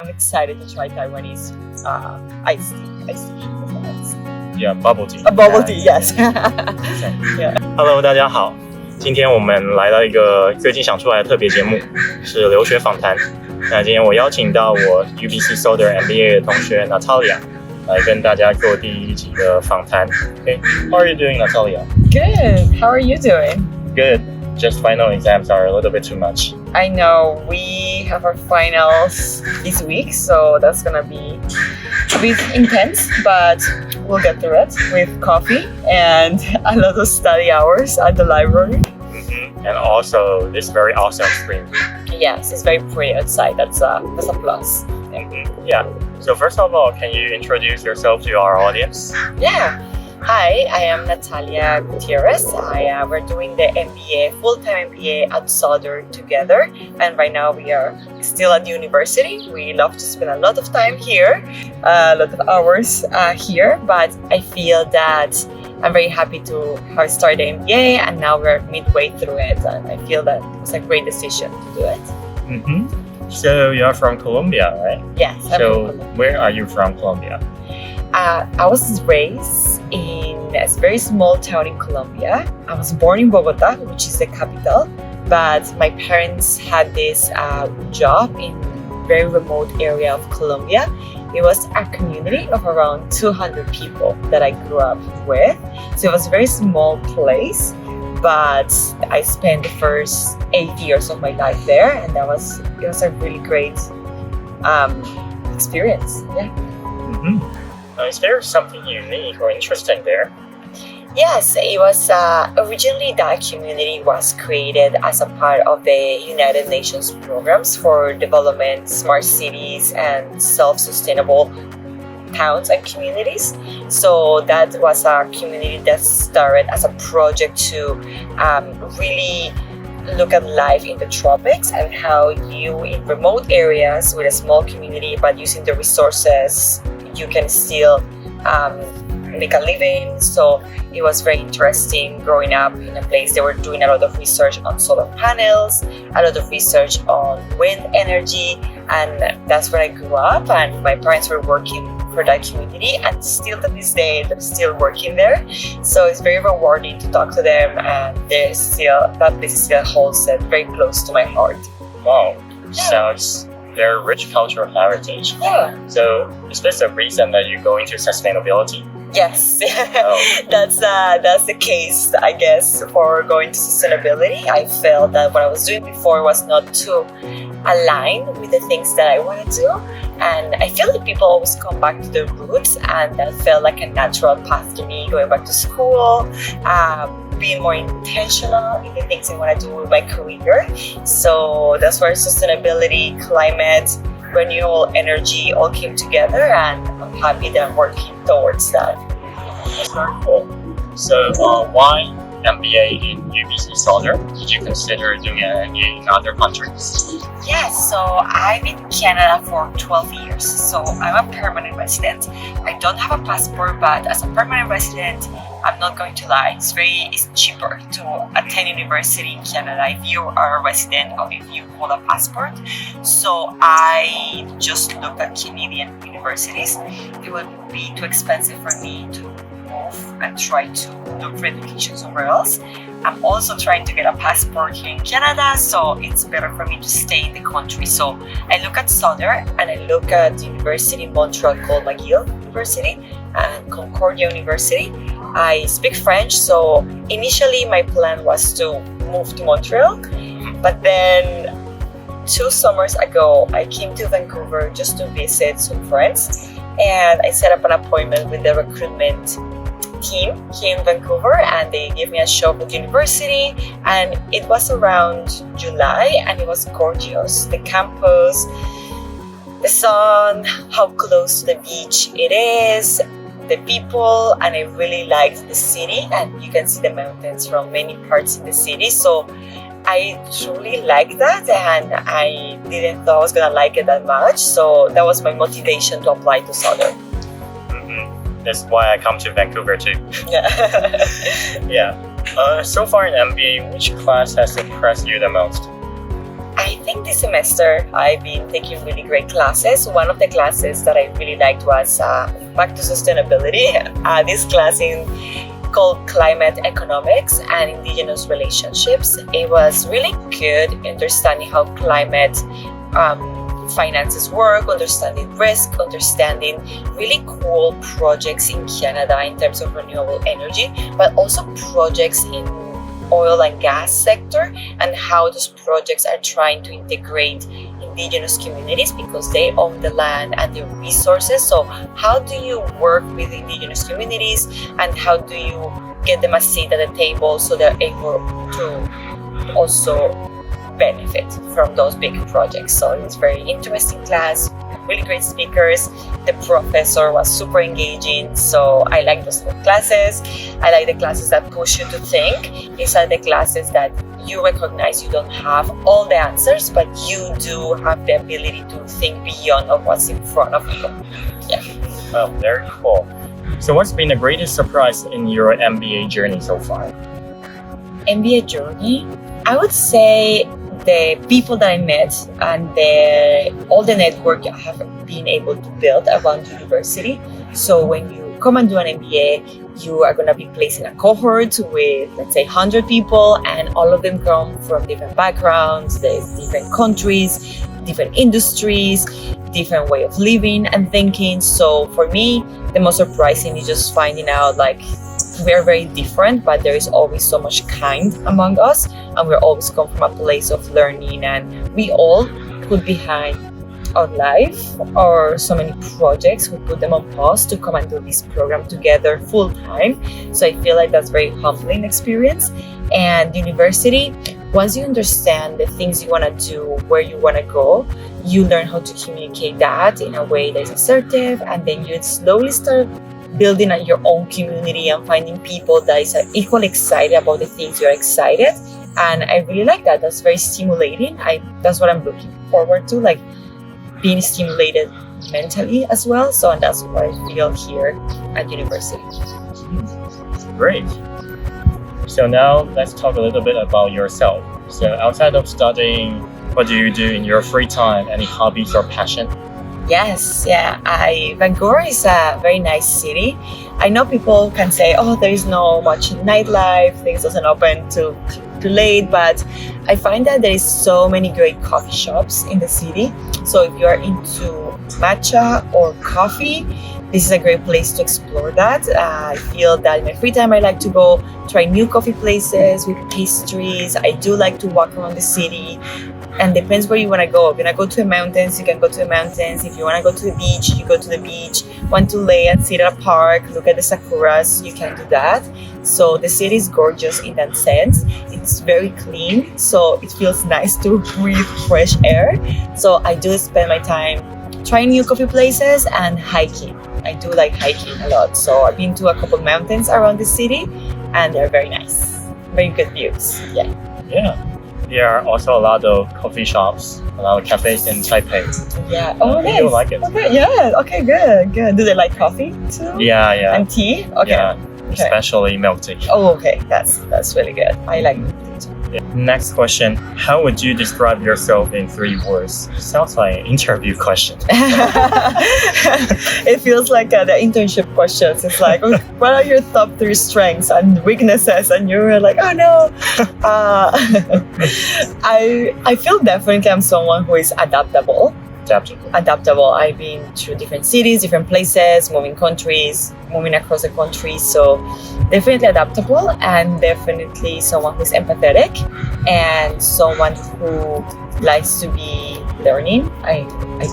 excited to try Taiwanese iced tea. Yeah, bubble tea. Bubble tea, yes. Yeah. Hello, 大家好。今天我们来到一个最近想出来的特别节目，是留学访谈。那今天我邀请到我 UBC Sauder MBA 的同学 Natalia 来跟大家做第一集的访谈。Okay, how are you doing, Natalia? Good. How are you doing? Good. Just final exams are a little bit too much. I know we have our finals this week, so that's gonna be a bit intense, but we'll get through it with coffee and a lot of study hours at the library. And also this very awesome screen. Yes, it's very pretty outside. That's a plus. Yeah. So first of all, can you introduce yourself to our audience? Yeah. Hi, I am Natalia Gutierrez. We're doing the MBA, full-time MBA at Sauder together. And right now we are still at the university. We love to spend a lot of time here, a lot of hours here. But I feel that I'm very happy to have started the MBA, and now we're midway through it. And I feel that it was a great decision to do it. So you're from Colombia, right? Yes. So where are you from, Colombia? I was raised in a very small town in Colombia. I was born in Bogota, which is the capital, but my parents had this job in a very remote area of Colombia. It was a community of around 200 people that I grew up with. So it was a very small place, but I spent the first 8 years of my life there, and it was a really great experience. Yeah. Is there something unique or interesting there? Yes, it was originally that community was created as a part of the United Nations programs for development, smart cities, and self-sustainable towns and communities. So that was a community that started as a project to really look at life in the tropics and how you, in remote areas with a small community, but using the resources, you can still make a living. So it was very interesting growing up in a place. They were doing a lot of research on solar panels, a lot of research on wind energy, and that's where I grew up. And my parents were working for that community, and still to this day they're still working there. So it's very rewarding to talk to them, and that place still holds it very close to my heart. Wow, sounds very rich cultural heritage. Yeah. So is this the reason that you go into sustainability? Yes, Oh. that's the case, I guess, for going to sustainability. I felt that what I was doing before was not too aligned with the things that I want to do. And I feel that people always come back to their roots, and that felt like a natural path to me, going back to school, being more intentional in the things I want to do with my career. So that's where sustainability, climate, renewable energy all came together, and I'm happy that I'm working towards that. That's very cool. So why MBA in UBC Sauder? Did you consider doing an MBA in other countries? Yes, so I've been in Canada for 12 years, so I'm a permanent resident. I don't have a passport, but as a permanent resident, I'm not going to lie, it's cheaper to attend university in Canada if you are a resident or if you hold a passport. So I just looked at Canadian universities. It would be too expensive for me to move and try to look for education somewhere else. I'm also trying to get a passport here in Canada, so it's better for me to stay in the country. So I look at Sauder, and I look at the university in Montreal called McGill University and Concordia University. I speak French, so initially my plan was to move to Montreal, but then 2 summers ago I came to Vancouver just to visit some friends, and I set up an appointment with the recruitment team here in Vancouver, and they gave me a show at the university, and it was around July, and it was gorgeous. The campus, the sun, how close to the beach it is, the people, and I really liked the city, and you can see the mountains from many parts in the city. So I truly liked that, and I didn't thought I was gonna like it that much. So that was my motivation to apply to Sauder. That's why I come to Vancouver too. Yeah. Yeah. So far in MBA, which class has impressed you the most? I I think this semester I've been taking really great classes. One of the classes that I really liked was back to sustainability. This class called Climate Economics and Indigenous Relationships. It was really good understanding how climate finances work, understanding risk, understanding really cool projects in Canada in terms of renewable energy, but also projects in oil and gas sector and how those projects are trying to integrate indigenous communities because they own the land and the resources. So how do you work with indigenous communities and how do you get them a seat at the table so they're able to also benefit from those big projects? So it was a very interesting class, really great speakers. The professor was super engaging, so I like those classes. I like the classes that push you to think. These are the classes that you recognize you don't have all the answers, but you do have the ability to think beyond of what's in front of you. Yeah. Oh, very cool. So what's been the greatest surprise in your MBA journey so far? MBA journey? I would say the people that I met and all the network I have been able to build around university. So when you come and do an MBA, you are going to be placed in a cohort with, let's say, 100 people, and all of them come from different backgrounds, there's different countries, different industries, different way of living and thinking. So for me, the most surprising is just finding out like we're very different, but there is always so much kind among us, and we're always come from a place of learning, and we all put behind our life or so many projects, we put them on pause to come and do this program together full time. So I feel like that's a very humbling experience. And university, once you understand the things you want to do, where you want to go, you learn how to communicate that in a way that is assertive, and then you slowly start building at your own community and finding people that is equally excited about the things you're excited. And I really like that. That's very stimulating. That's what I'm looking forward to, like being stimulated mentally as well. So, and that's what I feel here at university. Great. So now let's talk a little bit about yourself. So outside of studying, what do you do in your free time? Any hobbies or passion? Yes, yeah. Vancouver is a very nice city. I know people can say, oh, there is no much nightlife, things doesn't open too late, but I find that there is so many great coffee shops in the city. So if you are into matcha or coffee, this is a great place to explore that. I feel that in my free time, I like to go try new coffee places with pastries. I do like to walk around the city. And depends where you want to go. If you want to go to the mountains, you can go to the mountains. If you want to go to the beach, you go to the beach. Want to lay and sit at a park, look at the sakuras, you can do that. So the city is gorgeous in that sense. It's very clean, so it feels nice to breathe fresh air. So I do spend my time trying new coffee places and hiking. I do like hiking a lot. So I've been to a couple mountains around the city, and they're very nice. Very good views. Yeah. There are also a lot of coffee shops, a lot of cafes in Taipei. Yeah. Oh, nice. You like it? Okay. Yeah. Okay. Good. Do they like coffee too? Yeah. And tea? Okay. Yeah. Okay. Especially milk tea. Oh, okay. That's really good. I like milk tea too. Yeah. Next question. How would you describe yourself in 3 words? Sounds like an interview question. It feels like the internship questions. It's like, what are your top 3 strengths and weaknesses? And you're like, oh no. I feel definitely I'm someone who is adaptable. I've been to different cities, different places, moving countries, moving across the country. So definitely adaptable, and definitely someone who's empathetic and someone who likes to be learning. I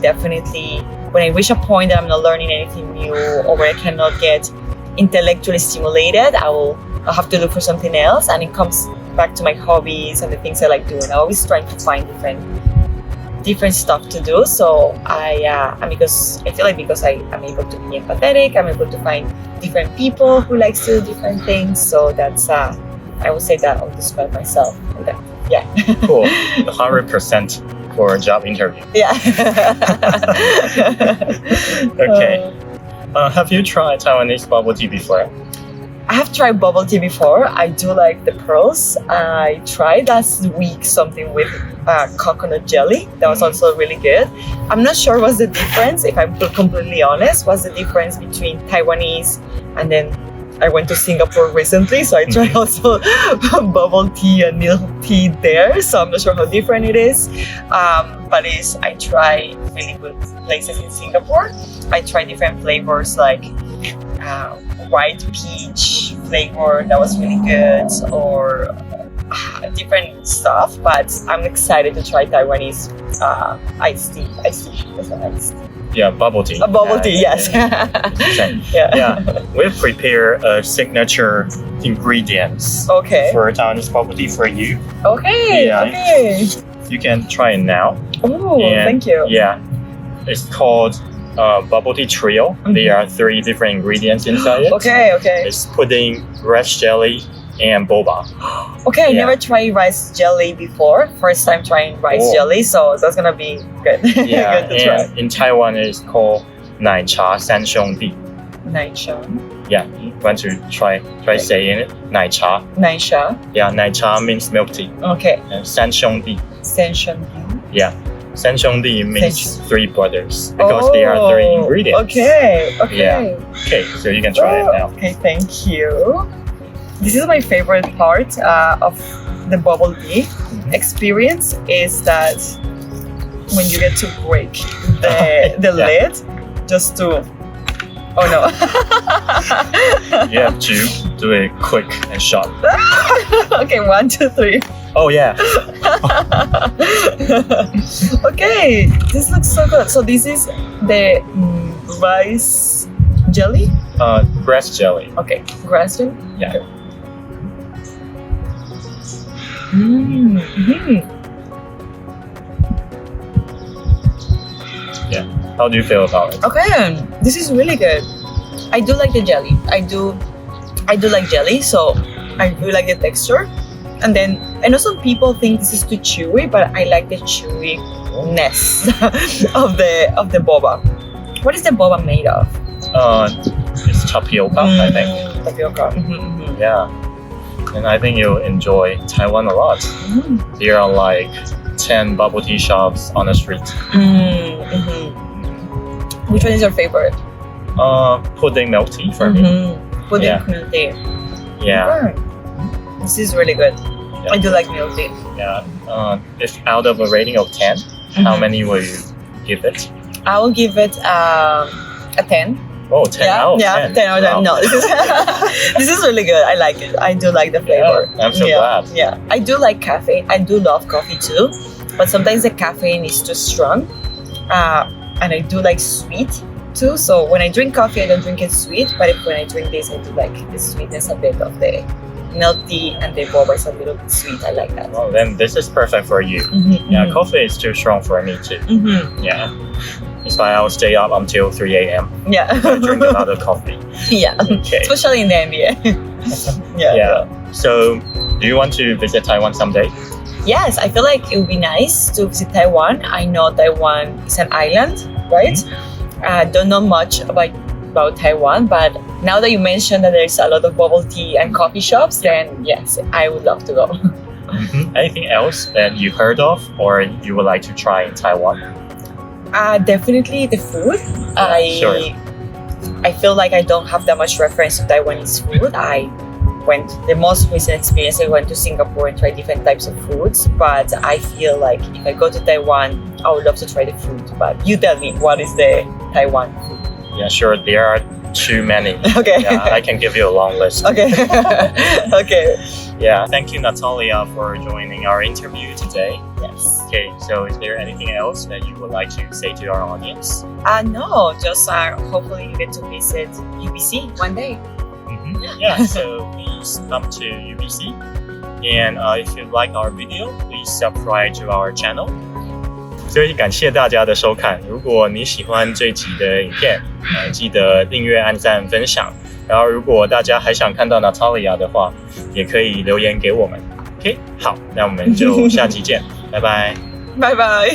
definitely, when I reach a point that I'm not learning anything new or where I cannot get intellectually stimulated, I'll have to look for something else, and it comes back to my hobbies and the things I like doing. I always try to find different stuff to do. So because I feel like because I'm able to be empathetic, I'm able to find different people who likes to do different things. So that's I would say that I'll describe myself like that. Yeah. Cool. 100% for a job interview. Yeah. Okay. Have you tried Taiwanese bubble tea before? I have tried bubble tea before. I do like the pearls. I tried last week something with coconut jelly. That was also really good. I'm not sure what's the difference, if I'm completely honest. What's the difference between Taiwanese and then I went to Singapore recently, so I tried also bubble tea and milk tea there. So I'm not sure how different it is. But I try really good places in Singapore. I try different flavors like white peach flavor that was really good, or different stuff. But I'm excited to try Taiwanese iced tea. That's an iced tea. Yeah, bubble tea. A bubble tea, yes. Yeah. We've prepared a signature ingredients for Taiwanese bubble tea for you. Okay. You can try it now. Oh, thank you. Yeah, it's called bubble tea trio. There are 3 different ingredients inside it. Okay. It's pudding, rice jelly, and boba. I never tried rice jelly before. First time trying rice jelly, so that's gonna be good. Yeah, good to try. And in Taiwan it's called 奶茶三兄弟. 奶茶. Yeah, you want to try saying it? 奶茶. 奶茶. Yeah, 奶茶 means milk tea. Okay. And 三兄弟. 三兄弟. Yeah. 三兄弟 means 3 brothers because there are 3 ingredients. Okay. Yeah. Okay, so you can try it now. Okay, thank you. This is my favorite part of the bubble tea experience, is that when you get to break the lid, just to... Oh no. You have to do it quick and sharp. Okay, 1, 2, 3. Oh yeah. Okay, this looks so good. So this is the rice jelly? Grass jelly. Okay, grass jelly? Yeah. Okay. Mm-hmm. Yeah. How do you feel about it? Okay, this is really good. I do like the jelly. I do like jelly, so I really like the texture. And then I know some people think this is too chewy, but I like the chewiness of the boba. What is the boba made of? It's tapioca, I think. Tapioca. Yeah. And I think you'll enjoy Taiwan a lot. There are like 10 bubble tea shops on the street. Which one is your favorite? Pudding milk tea for me. Pudding milk tea. Yeah. This is really good. Yeah. I do like milk tea. Yeah. If out of a rating of 10, how many will you give it? I will give it a 10. Oh, 10 out of 10. Yeah, 10 out of 10. Wow. No, this is really good. I like it. I do like the flavor. Yeah, I'm so glad. Yeah, I do like caffeine. I do love coffee too, but sometimes the caffeine is too strong. And I do like sweet too. So when I drink coffee, I don't drink it sweet. But when I drink this, I do like the sweetness a bit of the milk tea, and the boba is a little bit sweet. I like that. Well, then this is perfect for you. Yeah, coffee is too strong for me too. Yeah. It's why I'll stay up until 3 a.m. Yeah. I drink a lot of coffee. Yeah. Okay. Especially in the MBA. Yeah. So, do you want to visit Taiwan someday? Yes, I feel like it would be nice to visit Taiwan. I know Taiwan is an island, right? I don't know much about Taiwan, but now that you mentioned that there's a lot of bubble tea and coffee shops, then yes, I would love to go. Anything else that you heard of or you would like to try in Taiwan? Definitely the food. I feel like I don't have that much reference to Taiwanese food. The most recent experience, I went to Singapore and tried different types of foods, but I feel like if I go to Taiwan, I would love to try the food. But you tell me, what is the Taiwan food? Yeah, sure. There are too many. Okay. Yeah, I can give you a long list. Okay. Okay. Yeah. Thank you, Natalia, for joining our interview today. Yes. Okay, so is there anything else that you would like to say to our audience? No, just hopefully you get to visit UBC one day. Yeah, so please come to UBC. And if you like our video, please subscribe to our channel. 所以感谢大家的收看。如果你喜欢这集的影片，记得订阅、按赞、分享。然后，如果大家还想看到 Natalia 的话，也可以留言给我们。OK， 好，那我们就下期见，拜拜，拜拜。